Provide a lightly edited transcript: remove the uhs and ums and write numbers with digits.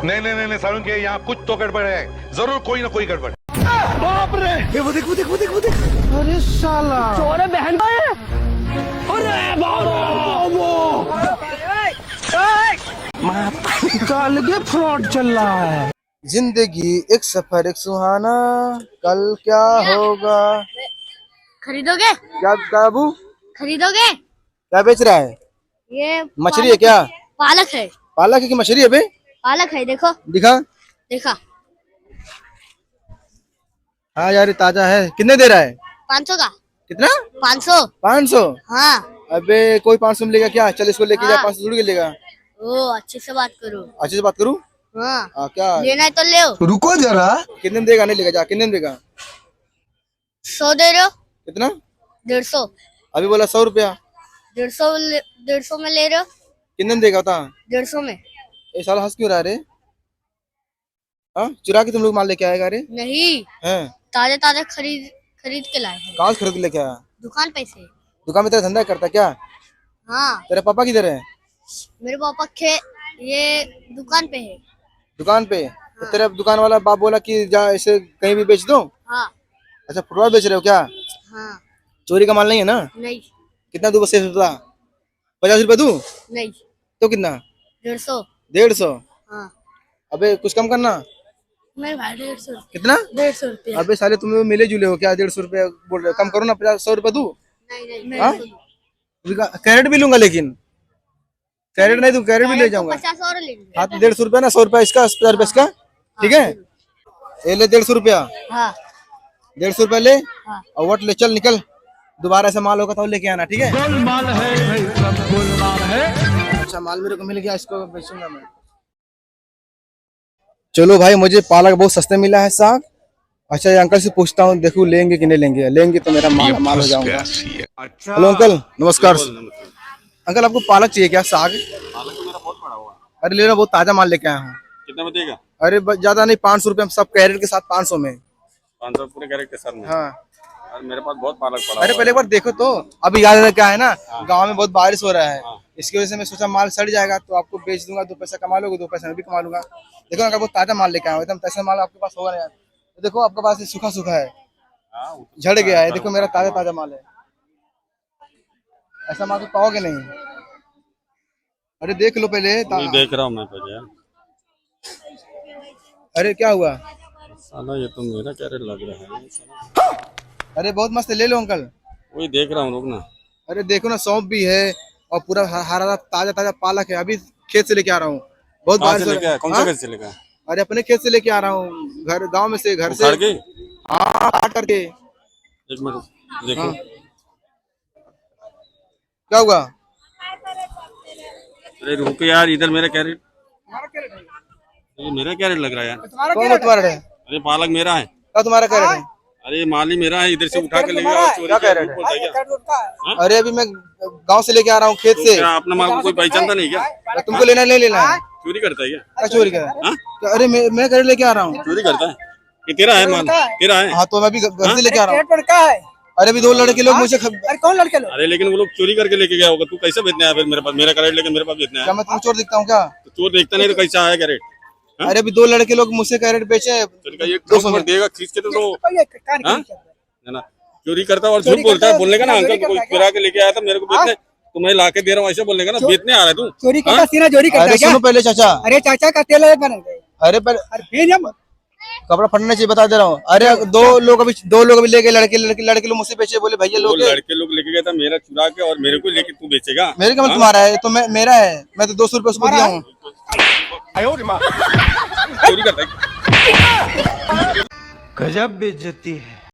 नहीं नहीं नहीं, नहीं सारुण के यहाँ कुछ तो गड़बड़ है, जरूर कोई ना कोई गड़बड़ है। बाप रे, ये वो देख वो देख वो देख वो देख, अरे साला चोर है बहन का है। अरे बाबो कल के फ्रॉड चल रहा है। जिंदगी एक सफर एक सुहाना, कल क्या होगा। खरीदोगे? क्या बाबू खरीदोगे? क्या बेच रहा है? ये मछली है क्या? पालक है। पालक है कि मछली है बे? पालक है, देखो दिखा। देखा। हाँ यार ये ताजा है। कितने दे रहा है? 500 का। कितना? 500। 500? हाँ। अबे कोई 500 में लेगा क्या? चल इसको लेके जा, हाँ। 500 थोड़ी लेगा। ओ अच्छे से बात करो। अच्छे से बात करूँ? हाँ। क्या लेना है तो ले। रुको जरा। कितने में देगा? नहीं लेगा, जा कितने में देगा? 100 दे रहे हो? कितना? 150। अभी बोला 100 रुपया। 150 में ले रहे हो? कितने में देगा बता? 150 में। ये साला हंस क्यों रहा रे? हाँ चुरा के तुम लोग माल लेके आएगा रे? नहीं, हैं? ताजा ताजा खरीद के लाए हैं। कहाँ से खरीद के लेके आया? दुकान पे से। दुकान में तेरा धंधा करता क्या? हाँ। तेरे पापा किधर है? मेरे पापा ये दुकान पे है। दुकान पे? तो तेरा दुकान वाला बाप बोला कि जा इसे कहीं भी बेच दो। हाँ। अच्छा फुटबॉल बेच रहे हो क्या? हाँ। चोरी का माल नहीं है ना? नहीं। कितना दूँ? बस 50 रुपया दूँ? नहीं। तो कितना? 150। 150? हाँ। अबे कुछ कम करना। मेरे भाई 150। कितना? 150 रुपया। अबे साले तुम लोग मिले जुले हो क्या? 150 रुपया बोल रहे हो? कम करो ना, 100 रुपया दूँ? नहीं हाँ? 150। कैरेट भी लूंगा, लेकिन कैरेट नहीं दूँ, कैरेट भी ले जाऊंगा। 50 और लेंगे। हाँ तो 150 रुपया ना, 100 रुपया इसका, 50 रुपया इसका, ठीक है? ये ले 150 रुपया। हाँ। 150 रुपया ले हाँ। और वोट ले, चल निकल। दोबारा ऐसा माल होगा तो लेके आना, ठीक है? गोलमाल है भाई, सब गोलमाल है। अच्छा माल मेरे को मिल गया, इसको बेचूंगा मैं। चलो भाई, मुझे पालक बहुत सस्ते मिला है, साग। अच्छा ये अंकल से पूछता हूँ, देखूँ लेंगे कि नहीं लेंगे। लेंगे तो मेरा माल हो जाऊंगा। हेलो अंकल, नमस्कार। अंकल आपको पालक चाहिए क्या? साग? पालक तो मेरा बहुत पड़ा हुआ है। अरे ले रहा, बहुत ताजा माल लेके आया हूँ। कितना में देगा? अरे ज्यादा नहीं, 500 रुपये सब कैरेट के साथ, 500 में। 500 पूरे कैरेट के साथ में? हाँ। अरे मेरे पास बहुत पालक पड़ा अरे हुआ पहले एक बार देखो तो। अभी याद क्या है ना, गांव में बहुत बारिश हो रहा है, इसकी वजह से मैं सोचा माल सड़ जाएगा तो आपको बेच दूंगा, 2 पैसा कमा लोगे, 2 पैसा मैं भी कमा लूंगा। देखो अंकल बहुत ताजा माल लेके आया हूँ, एकदम ताजा माल आपके पास होगा ना यार। तो देखो आपके पास ये सूखा सूखा है, झड़ गया है। देखो मेरा ताजा ताजा माल है, ऐसा माल तो पाओगे नहीं। अरे देख लो पहले। है। देख रहा हूँ मैं तो यार। अरे क्या हुआ? साला ये तो मेरा कैरेट लग रहा है। अरे बहुत मस्त है, ले लो अंकल। वही देख रहा हूँ, रुक ना। अरे देखो ना, सौंफ भी है और पूरा हरा ताजा ताजा पालक है। अभी खेत से लेके आ रहा हूँ, बहुत कहाँ बारिश से हो लेके रहा आया? है। कौन सा हाँ? खेत से लेके आया? अरे अपने खेत से लेके आ रहा हूँ, घर गांव में से, घर से। उखाड़ के? हाँ काट करके। एक मिनट देखो। हाँ। क्या हुआ? अरे रुक यार, इधर मेरा कैरेट, ये मेरा कैरेट लग रहा है यार। कौन तुम्हारा है? अरे पालक मेरा है। क्या तुम्हारा कैरेट है? अरे माल ही मेरा है, इधर से उठा के ले गया और चोरी क्या किया, कैरेट झूठ बोलता है क्या? अरे अभी मैं गांव से लेके आ रहा हूँ, खेत से। क्या अपना माल को कोई पहचानता नहीं क्या? तुमको लेना है, नहीं लेना है? चोरी करता है क्या? क्या चोरी कर? हाँ? अरे मैं कैरेट लेके आ रहा हूँ। चोरी करता है? ये तेरा है माल? तेरा है? हाँ तो मैं भी घर से लेके आ रहा हूँ। अरे अभी 2 लड़के लोग मुझे कौन लड़के लोग? अरे लेकिन वो लोग चोरी करके लेके गया होगा, तू कैसे बेचने आया फिर मेरे पास? मेरा कैरेट लेके मेरे पास बेचने आया? क्या मैं तुम चोर दिखता हूँ क्या? तो चोर देखता नहीं तो कैसा आया कैरेट? हाँ? अरे अभी 2 लड़के लोग मुझसे कैरेट बेचे। चोरी का ये 200 में देगा खींच के तो हाँ? है ना? चोरी करता है और झूठ बोलता है। बोलने का ना अंकल कोई चुरा के लेके आया था मेरे को बेचने, तो मैं लाके दे रहा हूँ, ऐसे बोलने का ना। बेचने आ रहा है तू? चोरी हाँ? करता सीना चोरी करता अरे है क्या? सुनो पहले चाचा। अरे चाचा का तेल है बने। अरे पर फिर हम कपड़ा फटना चाहिए, बता दे रहा हूँ। अरे 2 लोग अभी ले गए, लड़के लोग मुझसे बेचे, बोले भैया वो लोग। लड़के लोग लेके गया था मेरा चुरा के, और मेरे को लेके तू बेचेगा? मेरे का तुम्हारा है तो मेरा है, मैं तो 200 रुपये उसको दिया हूँ। चोरी करता है? गजब बेइज्जती है।